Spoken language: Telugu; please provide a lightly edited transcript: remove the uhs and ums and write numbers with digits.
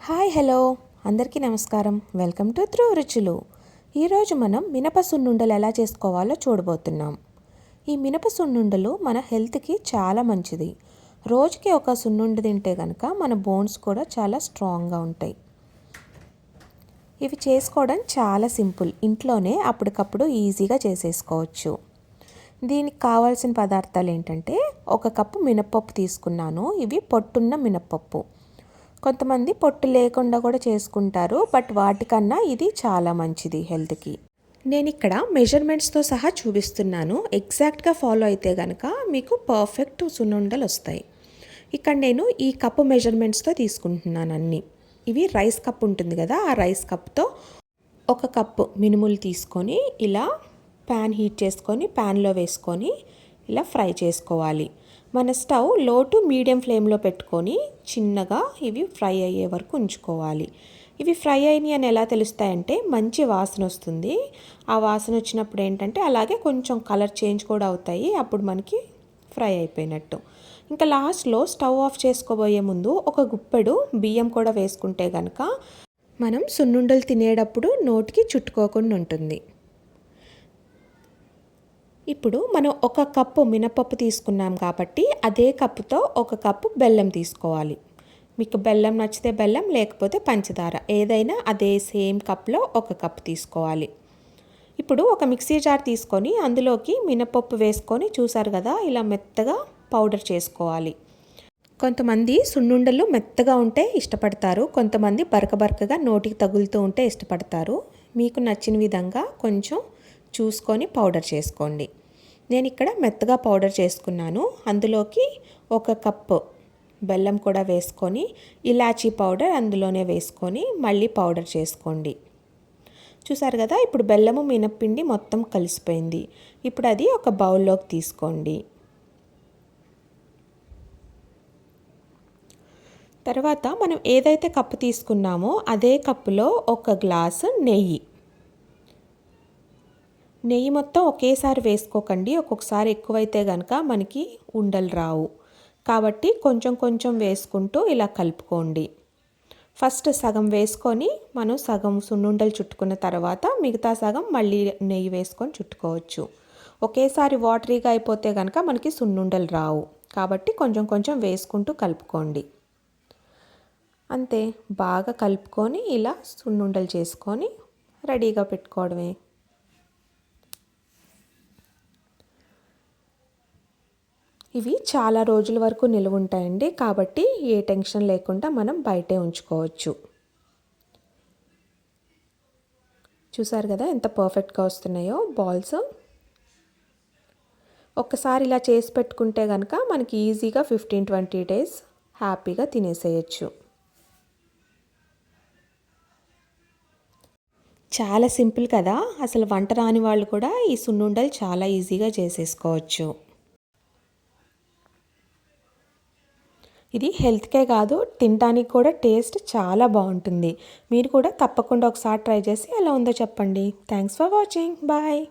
హాయ్ హలో అందరికీ నమస్కారం. వెల్కమ్ టు ధ్రువ రుచులు. ఈరోజు మనం మినప సున్నుండలు ఎలా చేసుకోవాలో చూడబోతున్నాం. ఈ మినప సున్నుండలు మన హెల్త్కి చాలా మంచిది. రోజుకి ఒక సున్నుండ తింటే కనుక మన బోన్స్ కూడా చాలా స్ట్రాంగ్గా ఉంటాయి. ఇవి చేసుకోవడం చాలా సింపుల్. ఇంట్లోనే అప్పటికప్పుడు ఈజీగా చేసేసుకోవచ్చు. దీనికి కావాల్సిన పదార్థాలు ఏంటంటే, 1 కప్పు మినపప్పు తీసుకున్నాను. ఇవి పొట్టున్న మినపప్పు. కొంతమంది పొట్టు లేకుండా కూడా చేసుకుంటారు, బట్ వాటికన్నా ఇది చాలా మంచిది హెల్త్కి. నేను ఇక్కడ మెజర్మెంట్స్తో సహా చూపిస్తున్నాను. ఎగ్జాక్ట్గా ఫాలో అయితే కనుక మీకు పర్ఫెక్ట్ సున్నుండలు వస్తాయి. ఇక్కడ నేను ఈ కప్పు మెజర్మెంట్స్తో తీసుకుంటున్నాను అన్నీ. ఇవి రైస్ కప్ ఉంటుంది కదా, ఆ రైస్ కప్తో 1 కప్పు మినుములు తీసుకొని ఇలా ప్యాన్ హీట్ చేసుకొని ప్యాన్లో వేసుకొని ఇలా ఫ్రై చేసుకోవాలి. మన స్టవ్ లో టు మీడియం ఫ్లేమ్లో పెట్టుకొని చిన్నగా ఇవి ఫ్రై అయ్యే వరకు ఉంచుకోవాలి. ఇవి ఫ్రై అయినాయి అని ఎలా తెలుస్తాయంటే, మంచి వాసన వస్తుంది. ఆ వాసన వచ్చినప్పుడు ఏంటంటే అలాగే కొంచెం కలర్ చేంజ్ కూడా అవుతాయి. అప్పుడు మనకి ఫ్రై అయిపోయినట్టు. ఇంకా లాస్ట్లో స్టవ్ ఆఫ్ చేసుకోబోయే ముందు 1 గుప్పెడు బియ్యం కూడా వేసుకుంటే కనుక మనం సున్నుండలు తినేటప్పుడు నోటికి చుట్టుకోకుండా ఉంటుంది. ఇప్పుడు మనం 1 కప్పు మినపప్పు తీసుకున్నాం కాబట్టి అదే కప్పుతో 1 కప్పు బెల్లం తీసుకోవాలి. మీకు బెల్లం నచ్చితే బెల్లం, లేకపోతే పంచదార, ఏదైనా అదే సేమ్ కప్లో 1 కప్పు తీసుకోవాలి. ఇప్పుడు ఒక మిక్సీ జార్ తీసుకొని అందులోకి మినపప్పు వేసుకొని చూసారు కదా, ఇలా మెత్తగా పౌడర్ చేసుకోవాలి. కొంతమంది సున్నుండలు మెత్తగా ఉంటే ఇష్టపడతారు, కొంతమంది బరకగా నోటికి తగులుతూ ఉంటే ఇష్టపడతారు. మీకు నచ్చిన విధంగా కొంచెం చూసుకొని పౌడర్ చేసుకోండి. నేను ఇక్కడ మెత్తగా పౌడర్ చేసుకున్నాను. అందులోకి 1 కప్పు బెల్లం కూడా వేసుకొని ఇలాచీ పౌడర్ అందులోనే వేసుకొని మళ్ళీ పౌడర్ చేసుకోండి. చూసారు కదా, ఇప్పుడు బెల్లము మినప్పిండి మొత్తం కలిసిపోయింది. ఇప్పుడు అది ఒక బౌల్లోకి తీసుకోండి. తర్వాత మనం ఏదైతే కప్పు తీసుకున్నామో అదే కప్పులో 1 గ్లాసు నెయ్యి మొత్తం ఒకేసారి వేసుకోకండి. ఒక్కొక్కసారి ఎక్కువైతే కనుక మనకి ఉండలు రావు. కాబట్టి కొంచెం కొంచెం వేసుకుంటూ ఇలా కలుపుకోండి. ఫస్ట్ సగం వేసుకొని మనం సగం సున్నుండలు చుట్టుకున్న తర్వాత మిగతా సగం మళ్ళీ నెయ్యి వేసుకొని చుట్టుకోవచ్చు. ఒకేసారి వాటరీగా అయిపోతే కనుక మనకి సున్నుండలు రావు. కాబట్టి కొంచెం కొంచెం వేసుకుంటూ కలుపుకోండి. అంతే, బాగా కలుపుకొని ఇలా సున్నుండలు చేసుకొని రెడీగా పెట్టుకోవడమే. ఇవి చాలా రోజుల వరకు నిల్వ ఉంటాయండి, కాబట్టి ఏ టెన్షన్ లేకుండా మనం బయటే ఉంచుకోవచ్చు. చూసారు కదా ఎంత పర్ఫెక్ట్గా వస్తున్నాయో బాల్స్. ఒక్కసారి ఇలా చేసి పెట్టుకుంటే కనుక మనకి ఈజీగా 15-20 డేస్ హ్యాపీగా తినేసేయచ్చు. చాలా సింపుల్ కదా, అసలు వంట రాని వాళ్ళు కూడా ఈ సున్నుండలు చాలా ఈజీగా చేసేసుకోవచ్చు. ఇది హెల్త్కే కాదు, తినడానికి కూడా టేస్ట్ చాలా బాగుంటుంది. మీరు కూడా తప్పకుండా ఒకసారి ట్రై చేసి ఎలా ఉందో చెప్పండి. Thanks for watching. బాయ్.